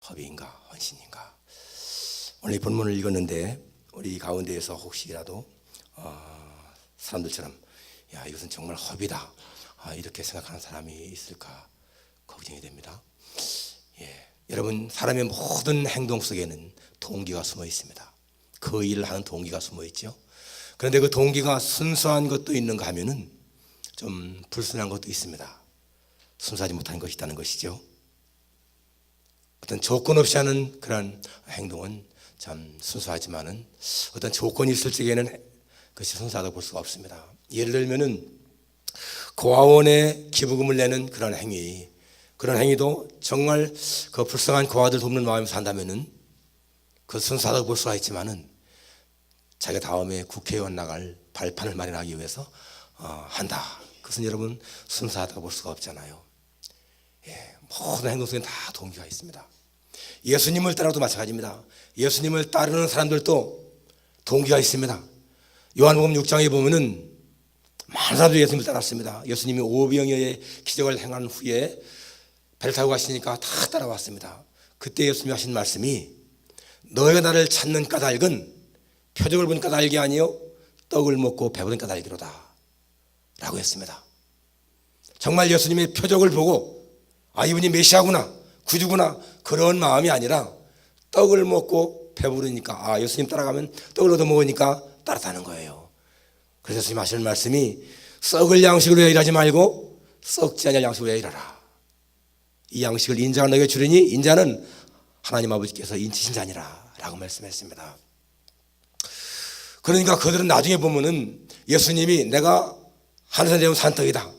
허비인가 헌신인가? 오늘 이 본문을 읽었는데 우리 가운데에서 혹시라도 사람들처럼 야 이것은 정말 허비다 이렇게 생각하는 사람이 있을까 걱정이 됩니다. 여러분, 사람의 모든 행동 속에는 동기가 숨어 있습니다. 그 일을 하는 동기가 숨어 있죠. 그런데 그 동기가 순수한 것도 있는가 하면은 좀 불순한 것도 있습니다. 순수하지 못한 것이 있다는 것이죠. 어떤 조건 없이 하는 그런 행동은 참 순수하지만은 어떤 조건이 있을 적에는 그것이 순수하다고 볼 수가 없습니다. 예를 들면은 고아원에 기부금을 내는 그런 행위, 그런 행위도 정말 그 불쌍한 고아들 돕는 마음에서 한다면은 그 순수하다고 볼 수가 있지만은 자기가 다음에 국회의원 나갈 발판을 마련하기 위해서 한다. 그것은 여러분 순수하다고 볼 수가 없잖아요. 모든 행동 속에 다 동기가 있습니다. 예수님을 따라도 마찬가지입니다. 예수님을 따르는 사람들도 동기가 있습니다. 요한복음 6장에 보면은 많은 사람들이 예수님을 따랐습니다. 예수님이 오병이어의 기적을 행한 후에 배를 타고 가시니까 다 따라왔습니다. 그때 예수님이 하신 말씀이 너희가 나를 찾는 까닭은 표적을 본 까닭이 아니요 떡을 먹고 배부른 까닭이로다 라고 했습니다. 정말 예수님의 표적을 보고 이분이 메시아구나 구주구나 그런 마음이 아니라 떡을 먹고 배부르니까 예수님 따라가면 떡을 얻어 먹으니까 따라타는 거예요. 그래서 예수님 하시는 말씀이 썩을 양식으로 일하지 말고 썩지 않을 양식으로 일하라. 이 양식을 인자가 너에게 주리니 인자는 하나님 아버지께서 인치신 자니라 라고 말씀했습니다. 그러니까 그들은 나중에 보면은 예수님이 내가 하늘에서 내온 산떡이다.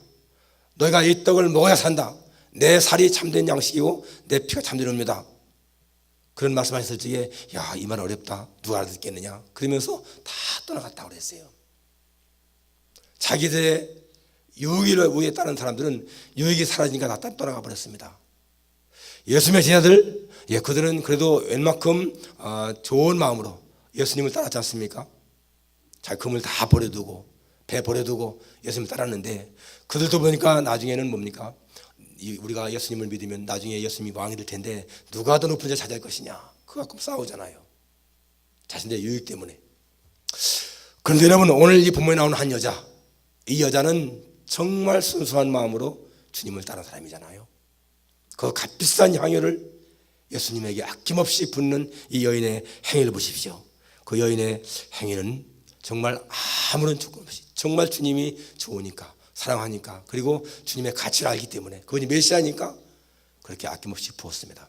너희가 이 떡을 먹어야 산다. 내 살이 참된 양식이고 내 피가 참된 음료다. 그런 말씀하셨을 적에 이 말 어렵다. 누가 알아듣겠느냐. 그러면서 다 떠나갔다고 그랬어요. 자기들의 유익을 위해 따른 사람들은 유익이 사라지니까 다 떠나가 버렸습니다. 예수님의 제자들, 그들은 그래도 웬만큼 좋은 마음으로 예수님을 따랐지 않습니까? 자기 금을 다 버려두고 배 버려두고 예수님을 따랐는데 그들도 보니까 나중에는 뭡니까? 우리가 예수님을 믿으면 나중에 예수님이 왕이 될 텐데 누가 더 높은 자 차지할 것이냐 그거 갖고 싸우잖아요. 자신들의 유익 때문에. 그런데 여러분, 오늘 이 본문에 나오는 한 여자, 이 여자는 정말 순수한 마음으로 주님을 따른 사람이잖아요. 그 값비싼 향유를 예수님에게 아낌없이 붓는 이 여인의 행위를 보십시오. 그 여인의 행위는 정말 아무런 조건 없이 정말 주님이 좋으니까 사랑하니까 그리고 주님의 가치를 알기 때문에 그분이 메시아니까 그렇게 아낌없이 부었습니다.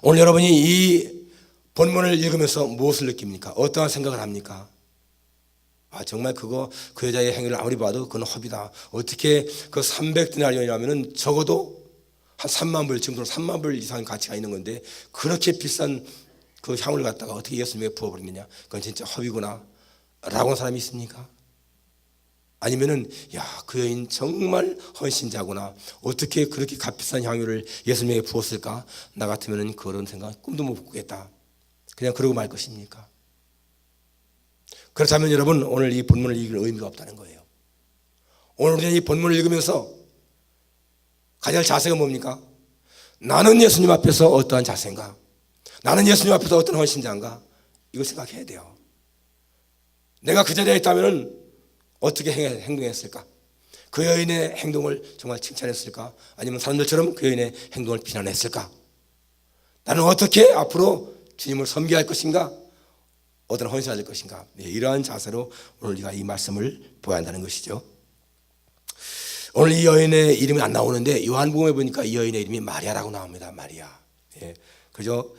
오늘 여러분이 이 본문을 읽으면서 무엇을 느낍니까? 어떠한 생각을 합니까? 정말 그 여자의 행위를 아무리 봐도 그건 허비다. 어떻게 그 300디나리온이라면 적어도 한 3만 불, 지금으로 3만 불 이상 가치가 있는 건데 그렇게 비싼 그 향을 갖다가 어떻게 예수님에게 부어버리느냐? 그건 진짜 허비구나 라고 하는 사람이 있습니까? 아니면은 그 여인 정말 헌신자구나. 어떻게 그렇게 값비싼 향유를 예수님에게 부었을까? 나 같으면은 그런 생각 꿈도 못 꾸겠다. 그냥 그러고 말 것입니까? 그렇다면 여러분, 오늘 이 본문을 읽을 의미가 없다는 거예요. 오늘 우리는 이 본문을 읽으면서 가져야 할 자세가 뭡니까? 나는 예수님 앞에서 어떠한 자세인가? 나는 예수님 앞에서 어떤 헌신자인가? 이거 생각해야 돼요. 내가 그 자리에 있다면 어떻게 행동했을까? 그 여인의 행동을 정말 칭찬했을까? 아니면 사람들처럼 그 여인의 행동을 비난했을까? 나는 어떻게 앞으로 주님을 섬겨야 할 것인가? 어떤 헌신을 할 것인가? 이러한 자세로 오늘 우리가 이 말씀을 보아야 한다는 것이죠. 오늘 이 여인의 이름이 안 나오는데 요한복음에 보니까 이 여인의 이름이 마리아라고 나옵니다. 마리아. 그죠?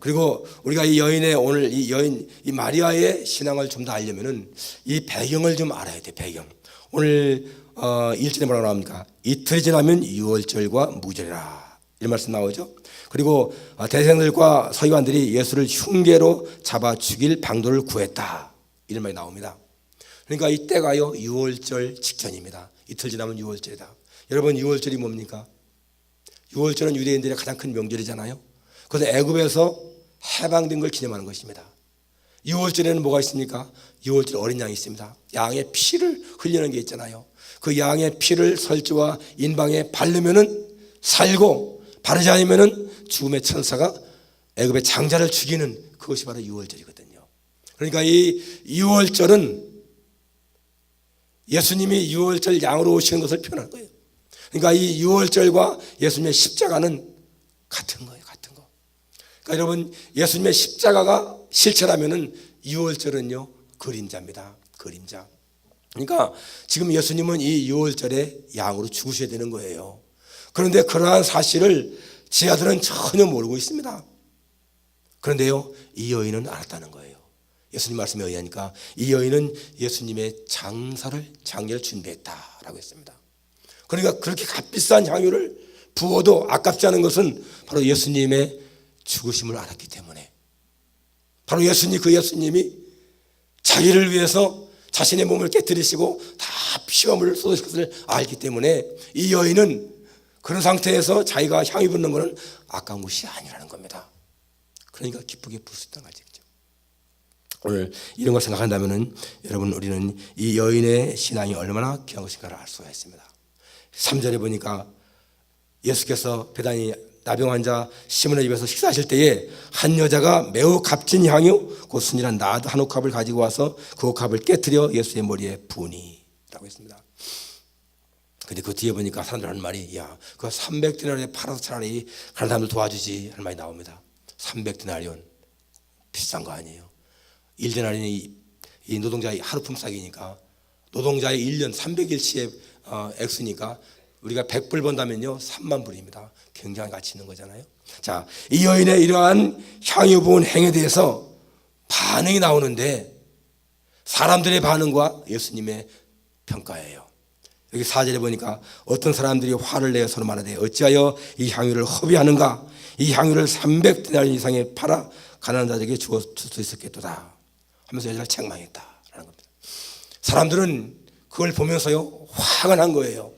그리고 우리가 이 여인의 오늘 이 여인 이 마리아의 신앙을 좀 더 알려면은 이 배경을 좀 알아야 돼. 배경. 오늘 1절에 뭐라고 나옵니까? 이틀이 지나면 유월절과 무절이라 이런 말씀 나오죠. 그리고 대생들과 서기관들이 예수를 흉계로 잡아 죽일 방도를 구했다 이런 말이 나옵니다. 그러니까 이때가요 유월절 직전입니다. 이틀 지나면 유월절이다. 여러분, 유월절이 뭡니까? 유월절은 유대인들의 가장 큰 명절이잖아요. 그래서 애굽에서 해방된 걸 기념하는 것입니다. 유월절에는 뭐가 있습니까? 유월절 어린 양이 있습니다. 양의 피를 흘리는 게 있잖아요. 그 양의 피를 설주와 인방에 바르면은 살고 바르지 않으면은 죽음의 천사가 애굽의 장자를 죽이는 그것이 바로 유월절이거든요. 그러니까 이 유월절은 예수님이 유월절 양으로 오시는 것을 표현한 거예요. 그러니까 이 유월절과 예수님의 십자가는 같은 거예요. 같은 거. 그러니까 여러분, 예수님의 십자가가 실체라면은 유월절은요 그림자입니다. 그림자. 그러니까 지금 예수님은 이 유월절에 양으로 죽으셔야 되는 거예요. 그런데 그러한 사실을 제 아들은 전혀 모르고 있습니다. 그런데요, 이 여인은 알았다는 거예요. 예수님 말씀에 의하니까 이 여인은 예수님의 장례를 준비했다라고 했습니다. 그러니까 그렇게 값비싼 향유를 부어도 아깝지 않은 것은 바로 예수님의 죽으심을 알았기 때문에, 바로 예수님이 자기를 위해서 자신의 몸을 깨뜨리시고 다 피와 물을 쏟으실 것을 알기 때문에 이 여인은 그런 상태에서 자기가 향유 붓는 것은 아까운 것이 아니라는 겁니다. 그러니까 기쁘게 부을 수 있다는 거죠. 오늘 이런 걸 생각한다면은 여러분, 우리는 이 여인의 신앙이 얼마나 귀한 것인가를 알 수가 있습니다. 3절에 보니까 예수께서 베다니 나병 환자 시몬의 집에서 식사하실 때에 한 여자가 매우 값진 향유 곧 순이란 나드 한 옥합을 가지고 와서 그 옥합을 깨뜨려 예수의 머리에 부으니 라고 했습니다. 근데 그 뒤에 보니까 사람들 하는 말이, 야, 그 300데나리온에 팔아서 차라리 가는 사람들 도와주지 하는 말이 나옵니다. 300데나리온 비싼 거 아니에요. 1데나리온이 이 노동자의 하루 품삯이니까, 노동자의 1년 300일치의 액수니까 우리가 100불 번다면요 3만 불입니다. 굉장히 가치 있는 거잖아요. 자, 이 여인의 이러한 향유 부은 행에 대해서 반응이 나오는데 사람들의 반응과 예수님의 평가예요. 여기 4절에 보니까 어떤 사람들이 화를 내어 서로 말하되 어찌하여 이 향유를 허비하는가? 이 향유를 300데나리온 이상에 팔아 가난한 자에게 주었을 수 있었겠도다 하면서 여자를 책망했다라는 겁니다. 사람들은 그걸 보면서요 화가 난 거예요.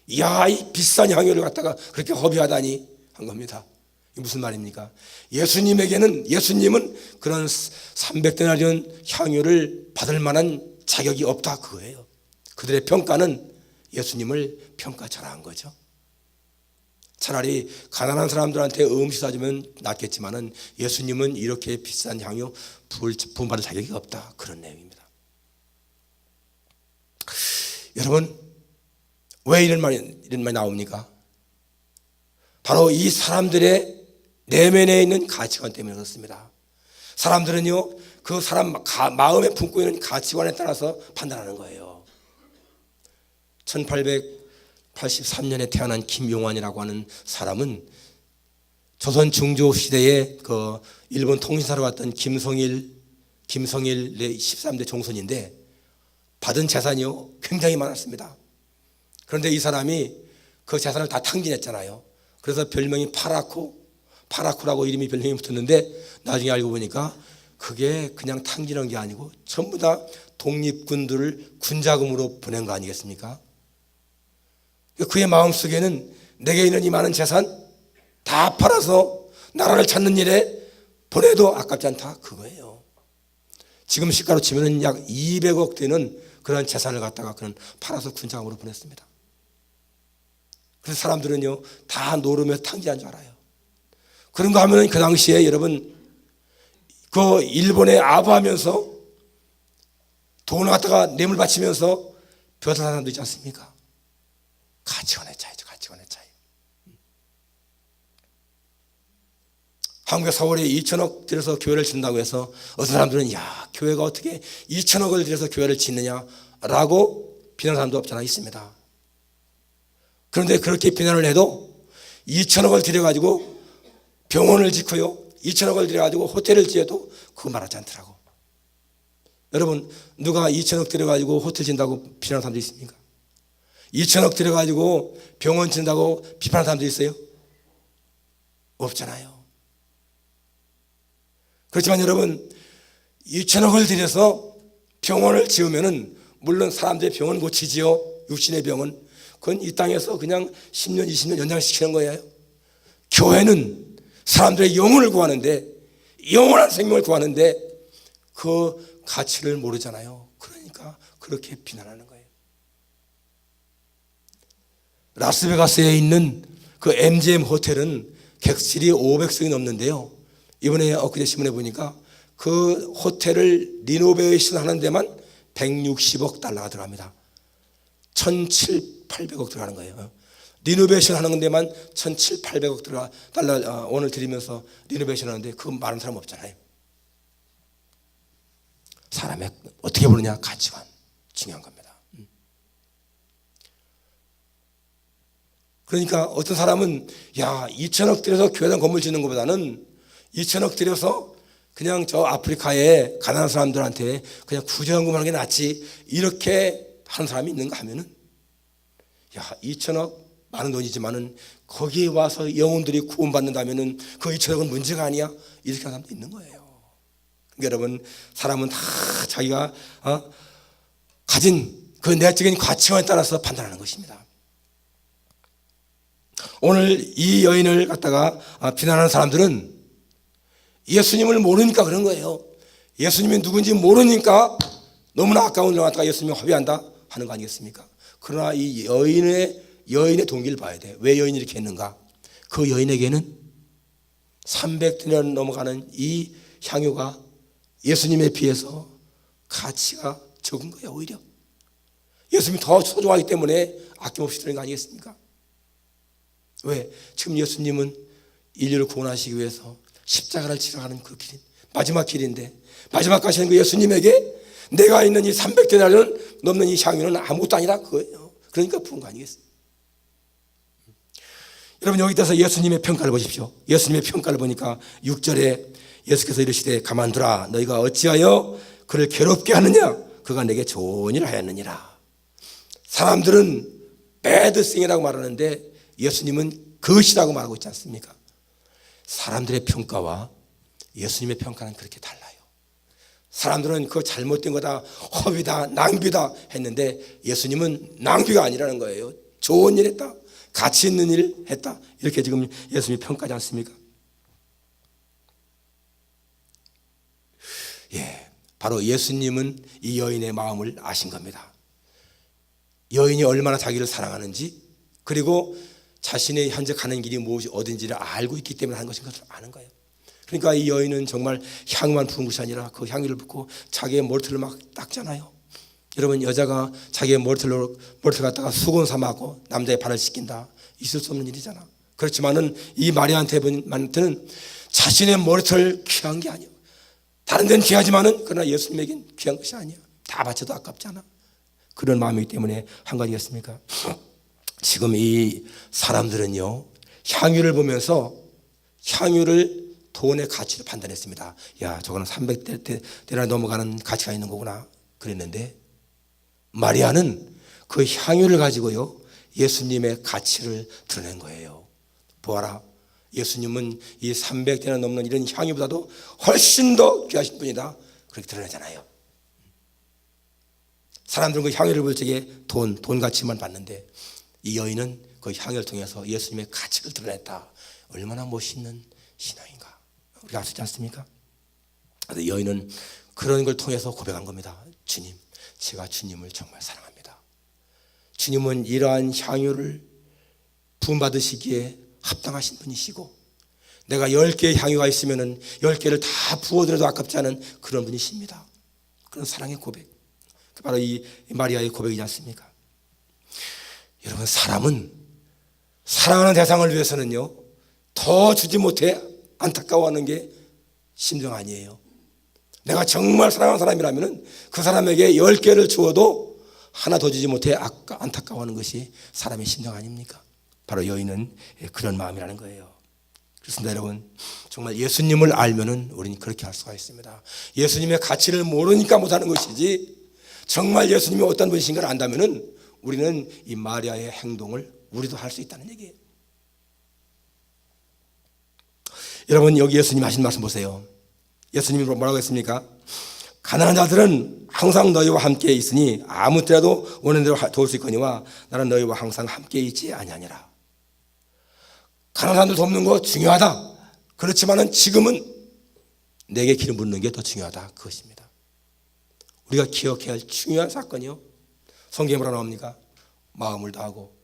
이야, 이 비싼 향유를 갖다가 그렇게 허비하다니 한 겁니다. 이게 무슨 말입니까? 예수님은 그런 300데나리온 향유를 받을 만한 자격이 없다 그거예요. 그들의 평가는 예수님을 평가절하한 거죠. 차라리 가난한 사람들한테 음식 사주면 낫겠지만은 예수님은 이렇게 비싼 향유 부음받을 자격이 없다, 그런 내용입니다. 여러분, 왜 이런 말이 나옵니까? 바로 이 사람들의 내면에 있는 가치관 때문에 그렇습니다. 사람들은요 그 사람 마음에 품고 있는 가치관에 따라서 판단하는 거예요. 1883년에 태어난 김용환이라고 하는 사람은 조선 중조 시대에 그 일본 통신사로 왔던 김성일의 13대 종손인데 받은 재산이요 굉장히 많았습니다. 그런데 이 사람이 그 재산을 다 탕진했잖아요. 그래서 별명이 파라쿠라고 별명이 붙었는데 나중에 알고 보니까 그게 그냥 탕진한 게 아니고 전부 다 독립군들을 군자금으로 보낸 거 아니겠습니까? 그의 마음속에는 내게 있는 이 많은 재산 다 팔아서 나라를 찾는 일에 보내도 아깝지 않다 그거예요. 지금 시가로 치면 약 200억 되는 그런 재산을 갖다가 그는 팔아서 군자금으로 보냈습니다. 그래서 사람들은요 다 노름에서 탕진한 줄 알아요. 그런 거 하면 그 당시에 여러분 그 일본에 아부하면서 돈을 갖다가 뇌물 바치면서 벼슬 사람도 있지 않습니까? 가치관의 차이죠. 가치관의 차이. 한국의 서울에 2천억 들여서 교회를 짓는다고 해서 어떤 사람들은 야, 교회가 어떻게 2천억을 들여서 교회를 짓느냐라고 비난하는 사람도 없잖아, 있습니다. 그런데 그렇게 비난을 해도 2천억을 들여가지고 병원을 짓고요 2천억을 들여가지고 호텔을 지어도 그거 말하지 않더라고. 여러분, 누가 2천억 들여가지고 호텔 짓는다고 비난하는 사람도 있습니까? 2천억 들여가지고 병원 짓는다고 비판하는 사람도 있어요? 없잖아요. 그렇지만 여러분, 2천억을 들여서 병원을 지으면은 물론 사람들의 병은 고치지요. 육신의 병은. 그건 이 땅에서 그냥 10년, 20년 연장시키는 거예요. 교회는 사람들의 영혼을 구하는데, 영원한 생명을 구하는데 그 가치를 모르잖아요. 그러니까 그렇게 비난하는 거예요. 라스베가스에 있는 그 MGM 호텔은 객실이 500석이 넘는데요. 이번에 엊그제 신문에 보니까 그 호텔을 리노베이션 하는 데만 160억 달러가 들어갑니다. 1,700~800억 들어가는 거예요. 리노베이션 하는 데만 1,700~800억 달러 오늘 드리면서 리노베이션 하는데 그 많은 사람 없잖아요. 사람의 어떻게 보느냐, 가치관 중요한 겁니다. 그러니까 어떤 사람은 2천억 들여서 교회당 건물 짓는 것보다는 2천억 들여서 그냥 저 아프리카에 가난한 사람들한테 그냥 구제연금 하는 게 낫지, 이렇게 하는 사람이 있는가 하면은 2천억 많은 돈이지만은 거기에 와서 영혼들이 구원받는다면은 그 2천억은 문제가 아니야, 이렇게 하는 사람도 있는 거예요. 그러니까 여러분, 사람은 다 자기가 가진 그 내적인 가치관에 따라서 판단하는 것입니다. 오늘 이 여인을 갖다가 비난하는 사람들은 예수님을 모르니까 그런 거예요. 예수님이 누군지 모르니까 너무나 아까운 일 갖다가 예수님을 허비한다 하는 거 아니겠습니까? 그러나 이 여인의 동기를 봐야 돼. 왜 여인이 이렇게 했는가? 그 여인에게는 300년 넘어가는 이 향유가 예수님에 비해서 가치가 적은 거예요. 오히려 예수님이 더 소중하기 때문에 아낌없이 드리는 거 아니겠습니까? 왜? 지금 예수님은 인류를 구원하시기 위해서 십자가를 지러 가는 그 길인 마지막 길인데, 마지막 가시는 그 예수님에게 내가 있는 이 300데나리온 넘는 이 향유는 아무것도 아니라 그거예요. 그러니까 부은 거 아니겠어요? 여러분, 여기 따라서 예수님의 평가를 보십시오. 예수님의 평가를 보니까 6절에 예수께서 이르시되 가만두라, 너희가 어찌하여 그를 괴롭게 하느냐, 그가 내게 좋은 일을 하였느니라. 사람들은 bad thing이라고 말하는데 예수님은 그것이라고 말하고 있지 않습니까? 사람들의 평가와 예수님의 평가는 그렇게 달라요. 사람들은 그거 잘못된 거다, 허비다, 낭비다 했는데 예수님은 낭비가 아니라는 거예요. 좋은 일 했다, 가치 있는 일 했다, 이렇게 지금 예수님이 평가하지 않습니까? 바로 예수님은 이 여인의 마음을 아신 겁니다. 여인이 얼마나 자기를 사랑하는지, 그리고 자신의 현재 가는 길이 무엇이 어딘지를 알고 있기 때문에 하는 것인 것을 아는 거예요. 그러니까 이 여인은 정말 향만 부은 것이 아니라 그 향유를 붓고 자기의 머리털을 막 닦잖아요. 여러분, 여자가 자기의 머리털 갖다가 수건 삼아고 남자의 발을 씻긴다, 있을 수 없는 일이잖아. 그렇지만은 이 마리아한테는 자신의 머리털 귀한 게 아니에요. 다른 데는 귀하지만은 그러나 예수님에겐 귀한 것이 아니야. 다 바쳐도 아깝잖아. 그런 마음이기 때문에 한 거 아니겠습니까? 지금 이 사람들은요, 향유를 보면서 향유를 돈의 가치로 판단했습니다. 저거는 300데나 넘어가는 가치가 있는 거구나 그랬는데, 마리아는 그 향유를 가지고요 예수님의 가치를 드러낸 거예요. 보아라, 예수님은 이 300데나 넘는 이런 향유보다도 훨씬 더 귀하신 분이다, 그렇게 드러내잖아요. 사람들은 그 향유를 볼 적에 돈 가치만 봤는데 이 여인은 그 향유를 통해서 예수님의 가치를 드러냈다. 얼마나 멋있는 신앙인가, 우리가 알 수 있지 않습니까? 그래서 여인은 그런 걸 통해서 고백한 겁니다. 주님, 제가 주님을 정말 사랑합니다. 주님은 이러한 향유를 부음받으시기에 합당하신 분이시고, 내가 10개의 향유가 있으면 10개를 다 부어드려도 아깝지 않은 그런 분이십니다. 그런 사랑의 고백, 바로 이 마리아의 고백이지 않습니까? 여러분, 사람은 사랑하는 대상을 위해서는요 더 주지 못해 안타까워하는 게 심정 아니에요. 내가 정말 사랑하는 사람이라면 그 사람에게 10개를 주어도 하나 더 주지 못해 안타까워하는 것이 사람의 심정 아닙니까? 바로 여인은 그런 마음이라는 거예요. 그렇습니다. 여러분, 정말 예수님을 알면은 우리는 그렇게 할 수가 있습니다. 예수님의 가치를 모르니까 못하는 것이지, 정말 예수님이 어떤 분이신가를 안다면은 우리는 이 마리아의 행동을 우리도 할 수 있다는 얘기예요. 여러분, 여기 예수님 하신 말씀 보세요. 예수님이 뭐라고 했습니까? 가난한 자들은 항상 너희와 함께 있으니 아무 때라도 원하는 대로 도울 수 있거니와 나는 너희와 항상 함께 있지 아니하니라. 가난한 사람들 돕는 거 중요하다. 그렇지만은 지금은 내게 기름 붓는 게 더 중요하다, 그것입니다. 우리가 기억해야 할 중요한 사건이요, 성경에 뭐라 나옵니까? 마음을 다하고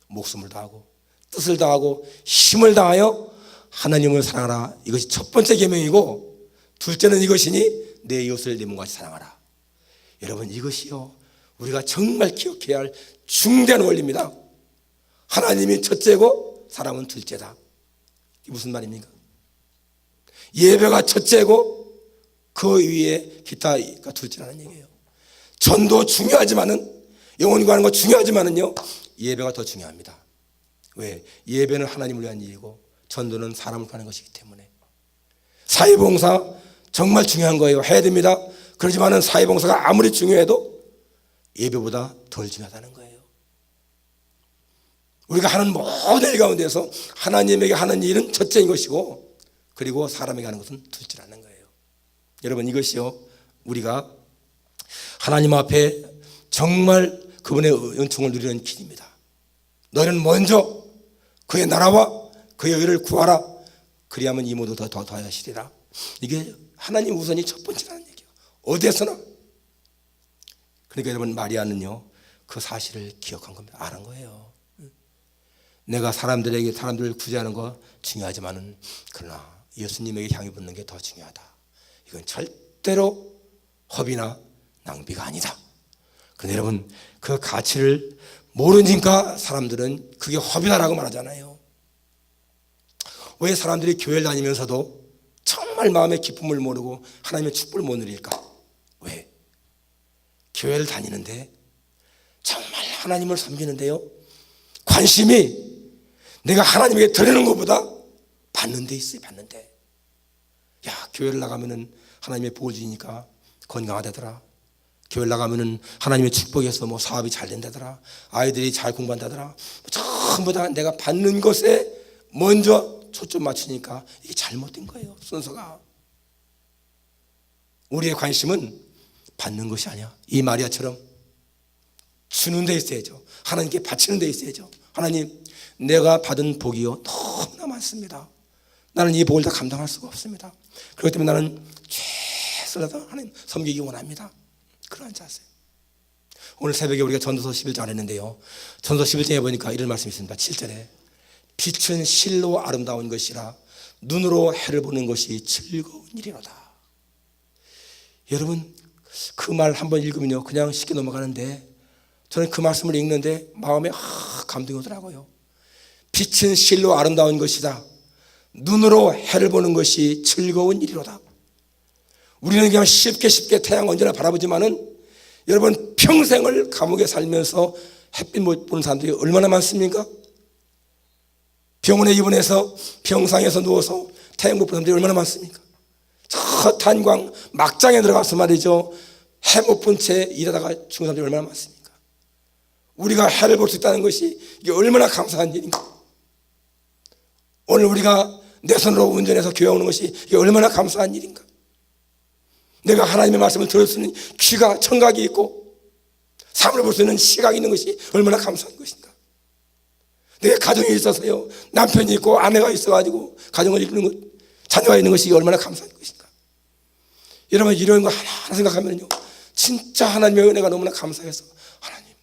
목숨을 다하고 뜻을 다하고 힘을 다하여 하나님을 사랑하라. 이것이 첫 번째 계명이고, 둘째는 이것이니 내 이웃을 내 몸같이 사랑하라. 여러분, 이것이요 우리가 정말 기억해야 할 중대한 원리입니다. 하나님이 첫째고 사람은 둘째다. 이게 무슨 말입니까? 예배가 첫째고 그 위에 기타가 둘째라는 얘기예요. 전도 중요하지만은, 영혼 구하는 거 중요하지만은요, 예배가 더 중요합니다. 왜? 예배는 하나님을 위한 일이고 전도는 사람을 구하는 것이기 때문에. 사회봉사 정말 중요한 거예요. 해야 됩니다. 그렇지만은 사회봉사가 아무리 중요해도 예배보다 덜 중요하다는 거예요. 우리가 하는 모든 일 가운데서 하나님에게 하는 일은 첫째인 것이고, 그리고 사람에게 하는 것은 둘째라는 거예요. 여러분, 이것이요 우리가 하나님 앞에 정말 그분의 은총을 누리는 길입니다. 너희는 먼저 그의 나라와 그의 의를 구하라. 그리하면 이 모두 더 더하시리라. 이게 하나님 우선이 첫 번째라는 얘기예요. 어디에서나. 그러니까 여러분, 마리아는요 그 사실을 기억한 겁니다. 아는 거예요. 내가 사람들을 구제하는 거 중요하지만은, 그러나 예수님에게 향해 붙는 게 더 중요하다. 이건 절대로 허비나 낭비가 아니다. 그런데 여러분, 그 가치를 모르니까 사람들은 그게 허비다라고 말하잖아요. 왜 사람들이 교회를 다니면서도 정말 마음의 기쁨을 모르고 하나님의 축복을 못 누릴까? 왜? 교회를 다니는데 정말 하나님을 섬기는데요, 관심이 내가 하나님에게 드리는 것보다 받는 데 있어요. 받는 데. 야, 교회를 나가면은 하나님의 복을 주니까 건강하다더라. 교회를 나가면은 하나님의 축복에서 뭐 사업이 잘 된다더라. 아이들이 잘 공부한다더라. 전부 다 내가 받는 것에 먼저 초점 맞추니까 이게 잘못된 거예요. 순서가. 우리의 관심은 받는 것이 아니야. 이 마리아처럼 주는 데 있어야죠. 하나님께 바치는 데 있어야죠. 하나님, 내가 받은 복이요 너무나 많습니다. 나는 이 복을 다 감당할 수가 없습니다. 그렇기 때문에 나는 최선을 하나님 섬기기 원합니다. 그러한 자세. 오늘 새벽에 우리가 전도서 11장 했는데요, 전도서 11장에 보니까 이런 말씀이 있습니다. 7절에 빛은 실로 아름다운 것이라 눈으로 해를 보는 것이 즐거운 일이로다. 여러분, 그 말 한번 읽으면요 그냥 쉽게 넘어가는데, 저는 그 말씀을 읽는데 마음에 감동이 오더라고요. 빛은 실로 아름다운 것이다. 눈으로 해를 보는 것이 즐거운 일이로다. 우리는 그냥 쉽게 태양 언제나 바라보지만은, 여러분, 평생을 감옥에 살면서 햇빛 못 보는 사람들이 얼마나 많습니까? 병원에 입원해서 병상에서 누워서 태양 못 보는 사람들이 얼마나 많습니까? 저 탄광 막장에 들어가서 말이죠, 해 못 본 채 일하다가 죽은 사람들이 얼마나 많습니까? 우리가 해를 볼 수 있다는 것이 이게 얼마나 감사한 일인가. 오늘 우리가 내 손으로 운전해서 교회 오는 것이 이게 얼마나 감사한 일인가. 내가 하나님의 말씀을 들을 수 있는 귀가, 청각이 있고 삶을 볼 수 있는 시각이 있는 것이 얼마나 감사한 것인가. 내 가정이 있어서요, 남편이 있고 아내가 있어가지고 가정을 이루는 것, 자녀가 있는 것이 얼마나 감사한 것인가. 여러분, 이런 거 하나 생각하면요 진짜 하나님의 은혜가 너무나 감사해서, 하나님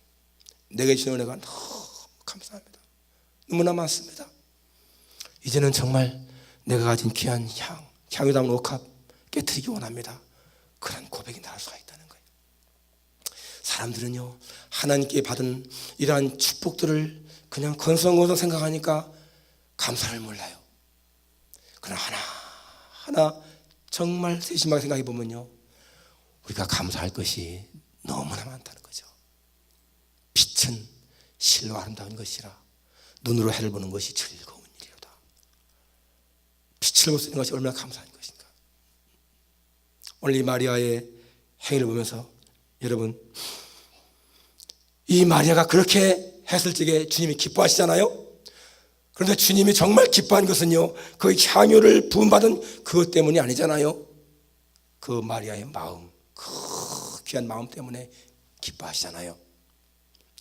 내게 주신 은혜가 너무 감사합니다. 너무나 많습니다. 이제는 정말 내가 가진 귀한 향유 담은 옥합 깨트리기 원합니다. 그런 고백이 나올 수가 있다는 거예요. 사람들은요 하나님께 받은 이러한 축복들을 그냥 건성건성 생각하니까 감사를 몰라요. 그러나 하나 정말 세심하게 생각해 보면요, 우리가 감사할 것이 너무나 많다는 거죠. 빛은 실로 아름다운 것이라 눈으로 해를 보는 것이 즐거운 일이로다. 빛을 볼 수 있는 것이 얼마나 감사한 것인가. 오늘 이 마리아의 행위를 보면서 여러분, 이 마리아가 그렇게 했을 적에 주님이 기뻐하시잖아요. 그런데 주님이 정말 기뻐한 것은요, 그 향유를 부음받은 그것 때문이 아니잖아요. 그 마리아의 마음, 그 귀한 마음 때문에 기뻐하시잖아요.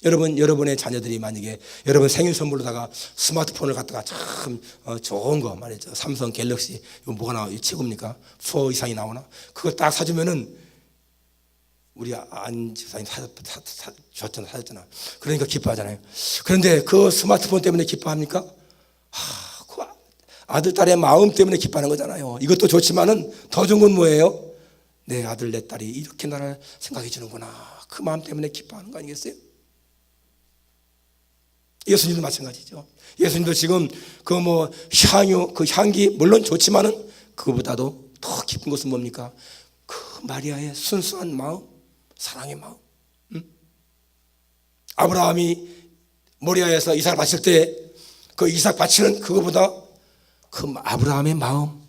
여러분, 여러분의 자녀들이 만약에 여러분 생일 선물로다가 스마트폰을 갖다가 참 좋은 거 말이죠, 삼성 갤럭시 이거 뭐가 나와, 이 최고입니까? 4 이상이 나오나? 그거 딱 사주면은, 우리 안 집사님 사줬잖아. 그러니까 기뻐하잖아요. 그런데 그 스마트폰 때문에 기뻐합니까? 그 아들, 딸의 마음 때문에 기뻐하는 거잖아요. 이것도 좋지만은 더 좋은 건 뭐예요? 내 아들, 내 딸이 이렇게 나를 생각해 주는구나. 그 마음 때문에 기뻐하는 거 아니겠어요? 예수님도 마찬가지죠. 예수님도 지금 그 향유, 그 향기 물론 좋지만은 그거보다도 더 기쁜 것은 뭡니까? 그 마리아의 순수한 마음, 사랑의 마음. 아브라함이 모리아에서 이삭을 바칠 때 그 이삭 바치는 그거보다 그 아브라함의 마음,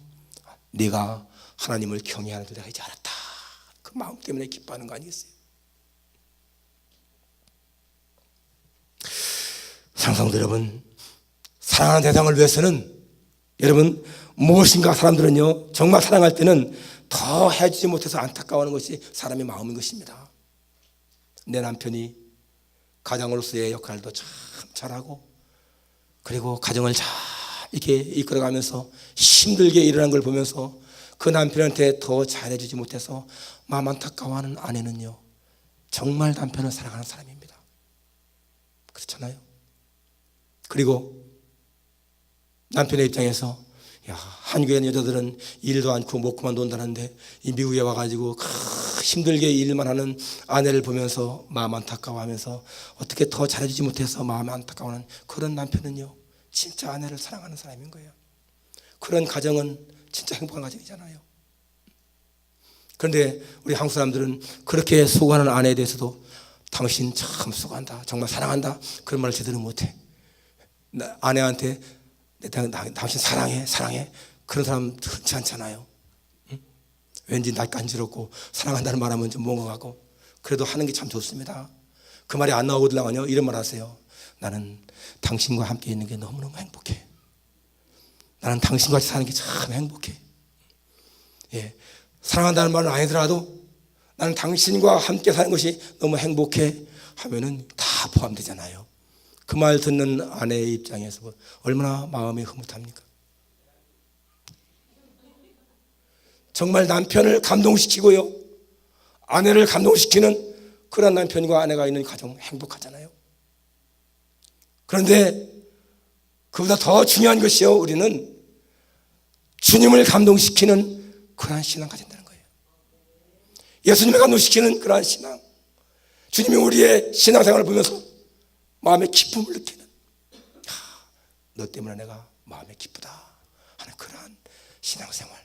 네가 하나님을 경외하는 줄 내가 이제 알았다. 그 마음 때문에 기뻐하는 거 아니겠어요? 사랑하는 여러분, 사랑하는 대상을 위해서는 여러분 무엇인가 사람들은요 정말 사랑할 때는 더 해주지 못해서 안타까워하는 것이 사람의 마음인 것입니다. 내 남편이 가장으로서의 역할도 참 잘하고 그리고 가정을 잘 이렇게 이끌어가면서 힘들게 일어난 걸 보면서 그 남편한테 더 잘해주지 못해서 마음 안타까워하는 아내는요 정말 남편을 사랑하는 사람입니다. 그렇잖아요. 그리고 남편의 입장에서 야, 한국에 있는 여자들은 일도 않고 먹고만 논다는데 이 미국에 와가지고 힘들게 일만 하는 아내를 보면서 마음 안타까워하면서 어떻게 더 잘해주지 못해서 마음 안타까워하는 그런 남편은요 진짜 아내를 사랑하는 사람인 거예요. 그런 가정은 진짜 행복한 가정이잖아요. 그런데 우리 한국 사람들은 그렇게 수고하는 아내에 대해서도 당신 참 수고한다, 정말 사랑한다 그런 말을 제대로 못해. 아내한테 당신 사랑해 그런 사람 흔치 않잖아요. 응? 왠지 날 간지럽고 사랑한다는 말하면 좀 뭔가 같고 그래도 하는 게 참 좋습니다. 그 말이 안 나오더라고요. 이런 말 하세요. 나는 당신과 함께 있는 게 너무너무 행복해. 나는 당신과 같이 사는 게 참 행복해. 예, 사랑한다는 말은 아니더라도 나는 당신과 함께 사는 것이 너무 행복해 하면은 다 포함되잖아요. 그 말 듣는 아내의 입장에서 얼마나 마음이 흐뭇합니까? 정말 남편을 감동시키고요 아내를 감동시키는 그런 남편과 아내가 있는 가정 행복하잖아요. 그런데 그보다 더 중요한 것이요 우리는 주님을 감동시키는 그러한 신앙 가진다는 거예요. 예수님을 감동시키는 그러한 신앙, 주님이 우리의 신앙생활을 보면서 마음의 기쁨을 느끼는 너 때문에 내가 마음에 기쁘다 하는 그러한 신앙생활.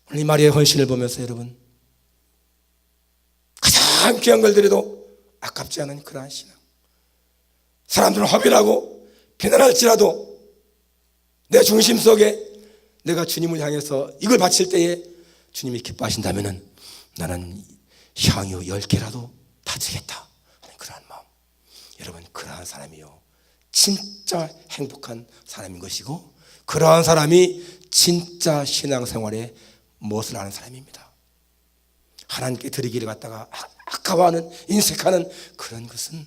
오늘 이 마리아의 헌신을 보면서 여러분 가장 귀한 걸 드려도 아깝지 않은 그러한 신앙. 사람들은 허비라고 비난할지라도 내 중심 속에 내가 주님을 향해서 이걸 바칠 때에 주님이 기뻐하신다면 나는 향유 10개라도 다 주겠다 하는 그러한 마음. 여러분 그러한 사람이요 진짜 행복한 사람인 것이고 그러한 사람이 진짜 신앙생활에 무엇을 아는 사람입니다. 하나님께 드리기를 갖다가 아까워하는 인색하는 그런 것은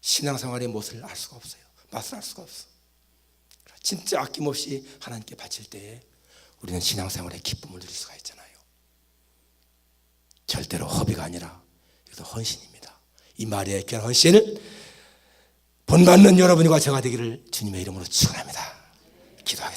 신앙생활의 무엇을 알 수가 없어요. 맛을 알 수가 없어. 진짜 아낌없이 하나님께 바칠 때에 우리는 신앙생활의 기쁨을 누릴 수가 있잖아요. 절대로 허비가 아니라 이것도 헌신입니다. 이 마리아의 귀한 헌신을 본받는 여러분과 제가 되기를 주님의 이름으로 축원합니다. 기도하겠습니다.